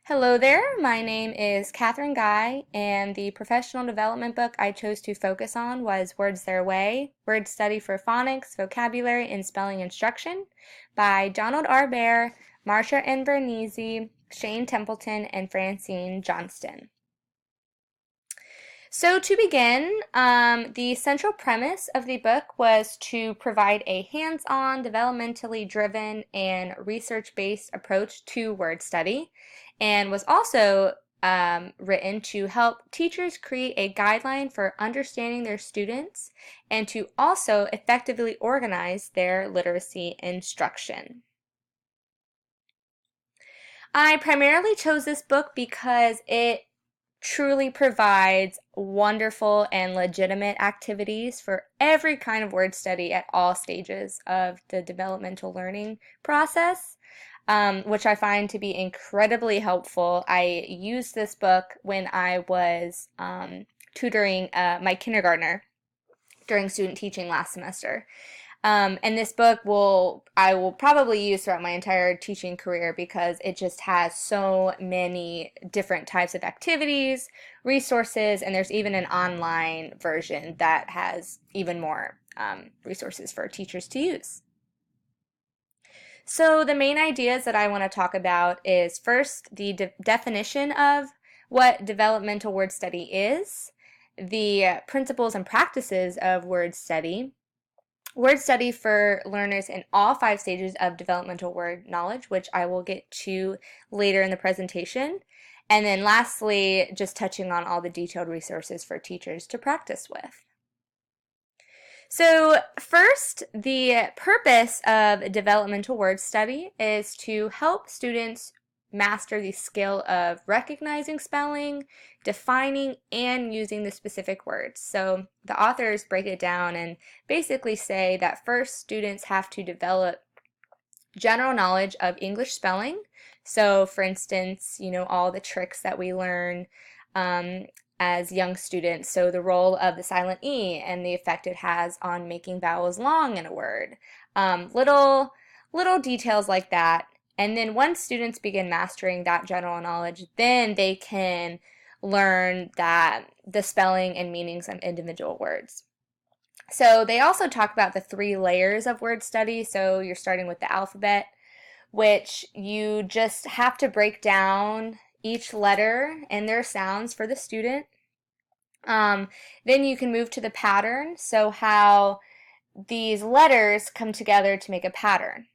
Hello there, my name is Katherine Guy, and the professional development book I chose to focus on was Words Their Way, Word Study for Phonics, Vocabulary, and Spelling Instruction by Donald R. Bear, Marsha Invernizzi, Shane Templeton, and Francine Johnston. So to begin, the central premise of the book was to provide a hands-on, developmentally driven, and research-based approach to word study, and was also written to help teachers create a guideline for understanding their students and to also effectively organize their literacy instruction. I primarily chose this book because it truly provides wonderful and legitimate activities for every kind of word study at all stages of the developmental learning process, which I find to be incredibly helpful. I used this book when I was tutoring my kindergartner during student teaching last semester. And this book I will probably use throughout my entire teaching career because it just has so many different types of activities, resources, and there's even an online version that has even more resources for teachers to use. So the main ideas that I want to talk about is first the definition of what developmental word study is, the principles and practices of word study for learners in all 5 stages of developmental word knowledge, which I will get to later in the presentation. And then lastly, just touching on all the detailed resources for teachers to practice with. So first, the purpose of developmental word study is to help students master the skill of recognizing spelling, defining, and using the specific words. So the authors break it down and basically say that first students have to develop general knowledge of English spelling. So for instance, all the tricks that we learn as young students. So the role of the silent E and the effect it has on making vowels long in a word. Little details like that. And then once students begin mastering that general knowledge, then they can learn the spelling and meanings of individual words. So they also talk about the 3 layers of word study. So you're starting with the alphabet, which you just have to break down each letter and their sounds for the student. Then you can move to the pattern, so how these letters come together to make a pattern.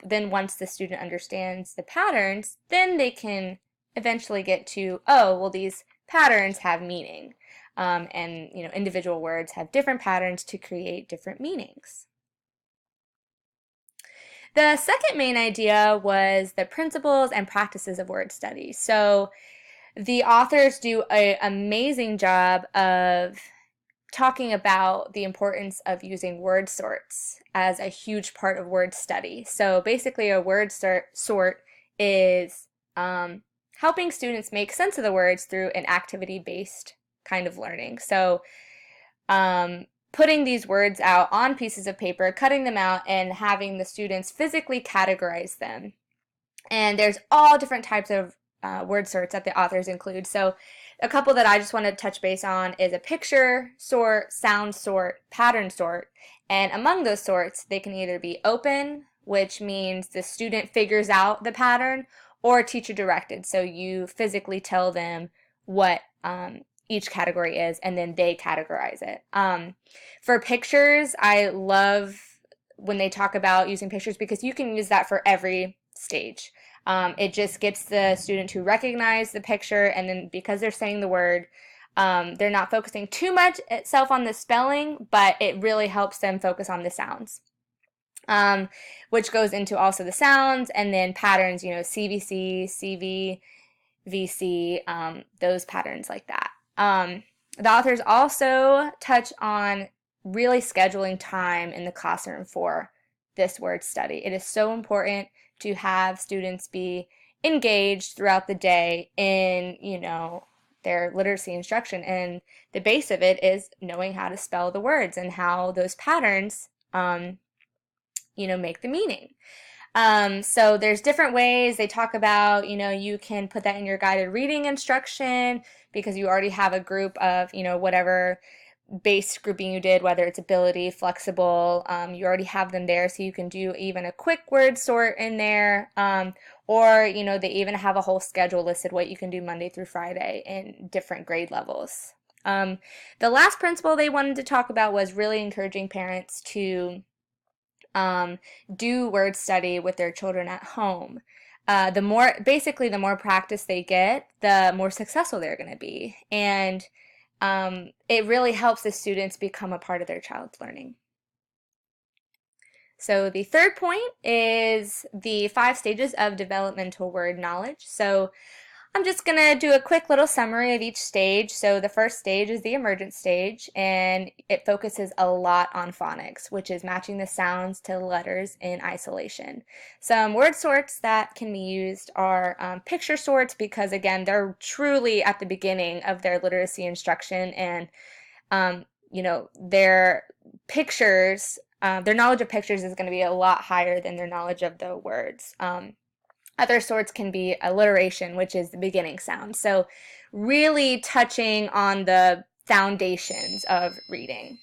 Then once the student understands the patterns, then they can eventually get to, oh, well, these patterns have meaning. And individual words have different patterns to create different meanings. The second main idea was the principles and practices of word study. So the authors do an amazing job of talking about the importance of using word sorts as a huge part of word study. So basically a word sort is helping students make sense of the words through an activity-based kind of learning. So putting these words out on pieces of paper, cutting them out, and having the students physically categorize them. And there's all different types of word sorts that the authors include. So a couple that I just want to touch base on is a picture sort, sound sort, pattern sort. And among those sorts, they can either be open, which means the student figures out the pattern, or teacher directed. So you physically tell them what each category is, and then they categorize it. For pictures, I love when they talk about using pictures because you can use that for every stage. It just gets the student to recognize the picture, and then because they're saying the word, they're not focusing too much itself on the spelling, but it really helps them focus on the sounds, which goes into also the sounds and then patterns, CVC, CV, VC, those patterns like that. The authors also touch on really scheduling time in the classroom for this word study. It is so important to have students be engaged throughout the day in, their literacy instruction. And the base of it is knowing how to spell the words and how those patterns, make the meaning. So there's different ways they talk about, you can put that in your guided reading instruction because you already have a group of, whatever base grouping you did, whether it's ability, flexible, you already have them there, so you can do even a quick word sort in there, or they even have a whole schedule listed what you can do Monday through Friday in different grade levels. The last principle they wanted to talk about was really encouraging parents to do word study with their children at home. The more practice they get, the more successful they're going to be. And it really helps the students become a part of their child's learning. So the third point is the 5 stages of developmental word knowledge. So I'm just going to do a quick little summary of each stage. So the first stage is the emergent stage, and it focuses a lot on phonics, which is matching the sounds to the letters in isolation. Some word sorts that can be used are picture sorts because, again, they're truly at the beginning of their literacy instruction, and, their pictures, their knowledge of pictures is going to be a lot higher than their knowledge of the words. Other sorts can be alliteration, which is the beginning sound. So really touching on the foundations of reading.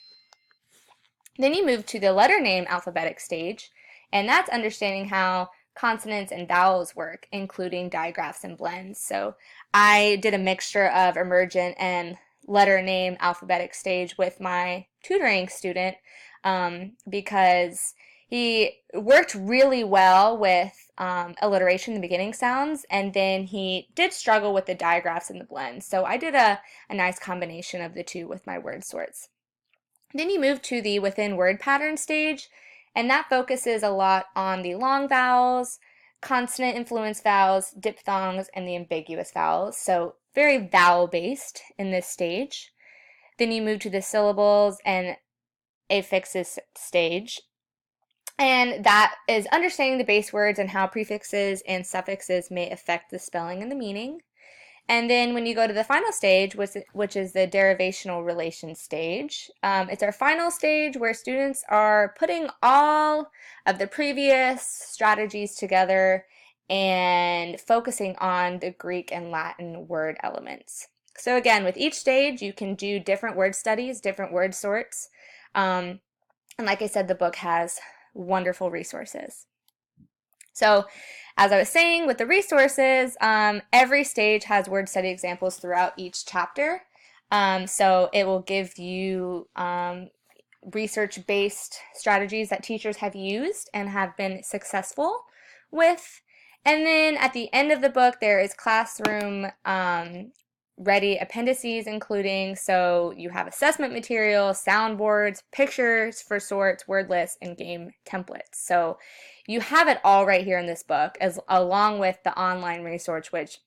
Then you move to the letter name alphabetic stage, and that's understanding how consonants and vowels work, including digraphs and blends. So I did a mixture of emergent and letter name alphabetic stage with my tutoring student because he worked really well with alliteration, the beginning sounds, and then he did struggle with the digraphs and the blends. So I did a nice combination of the two with my word sorts. Then you move to the within word pattern stage, and that focuses a lot on the long vowels, consonant influence vowels, diphthongs, and the ambiguous vowels. So very vowel based in this stage. Then you move to the syllables and affixes stage. And that is understanding the base words and how prefixes and suffixes may affect the spelling and the meaning. And then when you go to the final stage, which is the derivational relation stage, it's our final stage where students are putting all of the previous strategies together and focusing on the Greek and Latin word elements. So again, with each stage, you can do different word studies, different word sorts. And like I said, the book has wonderful resources. So as I was saying, with the resources, every stage has word study examples throughout each chapter. So it will give you research-based strategies that teachers have used and have been successful with. And then at the end of the book, there is classroom ready appendices, including, so you have assessment material, soundboards, pictures for sorts, word lists, and game templates. So you have it all right here in this book, along with the online resource, which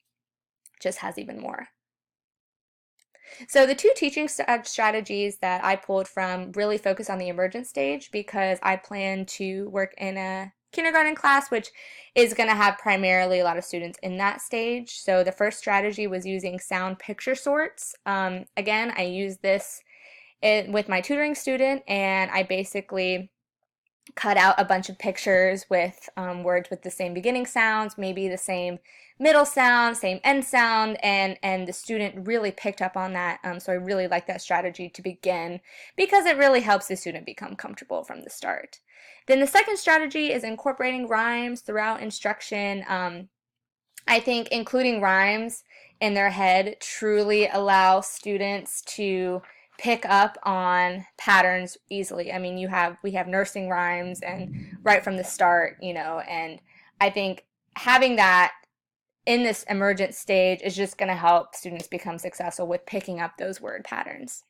just has even more. So the 2 teaching strategies that I pulled from really focus on the emergent stage because I plan to work in a kindergarten class, which is going to have primarily a lot of students in that stage. So the first strategy was using sound picture sorts. Again, I used this with my tutoring student, and I basically cut out a bunch of pictures with words with the same beginning sounds, maybe the same middle sound, same end sound, and the student really picked up on that. So I really like that strategy to begin because it really helps the student become comfortable from the start. Then the second strategy is incorporating rhymes throughout instruction. I think including rhymes in their head truly allow students to pick up on patterns easily. I mean, we have nursing rhymes and right from the start, and I think having that in this emergent stage is just going to help students become successful with picking up those word patterns.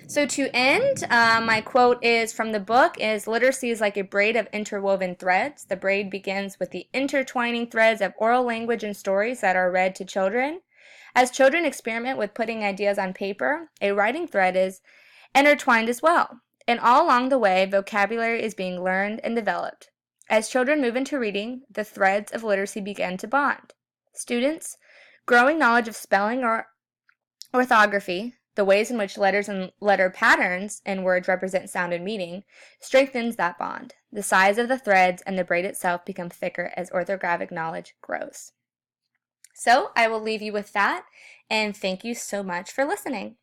So to end, my quote is from the book is, literacy is like a braid of interwoven threads. The braid begins with the intertwining threads of oral language and stories that are read to children. As children experiment with putting ideas on paper, a writing thread is intertwined as well. And all along the way, vocabulary is being learned and developed. As children move into reading, the threads of literacy begin to bond. Students, growing knowledge of spelling or orthography, the ways in which letters and letter patterns in words represent sound and meaning, strengthens that bond. The size of the threads and the braid itself become thicker as orthographic knowledge grows. So I will leave you with that, and thank you so much for listening.